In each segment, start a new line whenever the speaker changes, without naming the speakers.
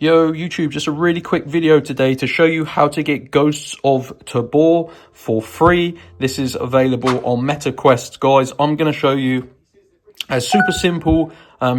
Yo, YouTube, just a really quick video today to show you how to get Ghosts of Tabor for free. This is available on MetaQuest, guys. I'm going to show you a super simple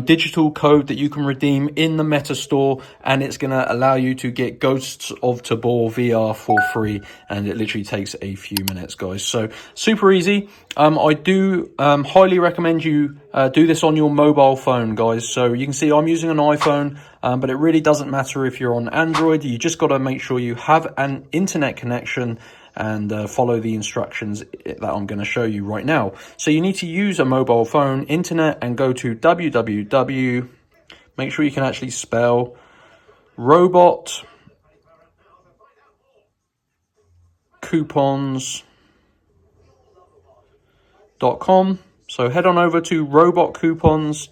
digital code that you can redeem in the Meta store, and it's going to allow you to get Ghosts of Tabor VR for free, and it literally takes a few minutes, guys. So super easy. I do highly recommend you do this on your mobile phone, guys. So you can see I'm using an iPhone, but it really doesn't matter if you're on Android. You just got to make sure you have an internet connection and follow the instructions that I'm going to show you right now. So you need to use a mobile phone, internet, and go to www. Make sure you can actually spell robotcoupons.com. So head on over to Robot Coupons.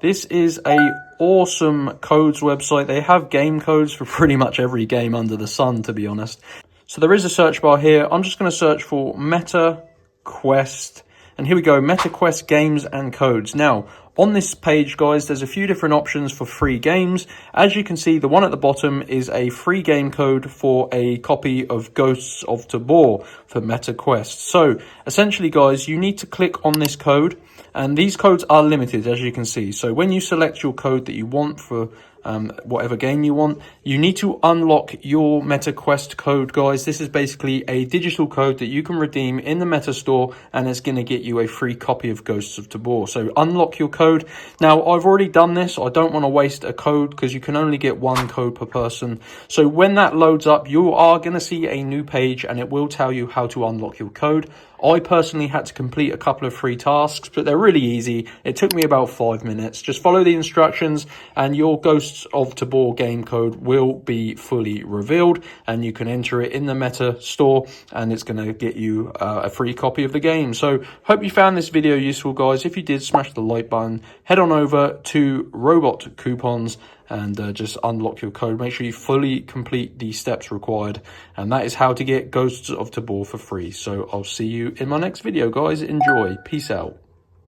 This is a awesome codes website. They have game codes for pretty much every game under the sun, to be honest. So there is a search bar here. I'm just going to search for MetaQuest. And here we go, MetaQuest games and codes. Now, on this page, guys, there's a few different options for free games. As you can see, the one at the bottom is a free game code for a copy of Ghosts of Tabor for MetaQuest. So essentially, guys, you need to click on this code, and these codes are limited, as you can see. So when you select your code that you want for whatever game you want, you need to unlock your MetaQuest code, guys. This is basically a digital code that you can redeem in the Meta store, and it's going to get you a free copy of Ghosts of Tabor. So unlock your code. Now, I've already done this. I don't want to waste a code because you can only get one code per person. So when that loads up, you are going to see a new page, and it will tell you how to unlock your code. I personally had to complete a couple of free tasks, but they're really easy. It took me about 5 minutes. Just follow the instructions and your Ghosts of Tabor game code will be fully revealed, and you can enter it in the Meta store, and it's going to get you a free copy of the game. So hope you found this video useful, guys. If you did, smash the like button. Head on over to Robot Coupons and just unlock your code. Make sure you fully complete the steps required, and that is how to get Ghosts of Tabor for free. So I'll see you in my next video, guys. Enjoy. Peace out.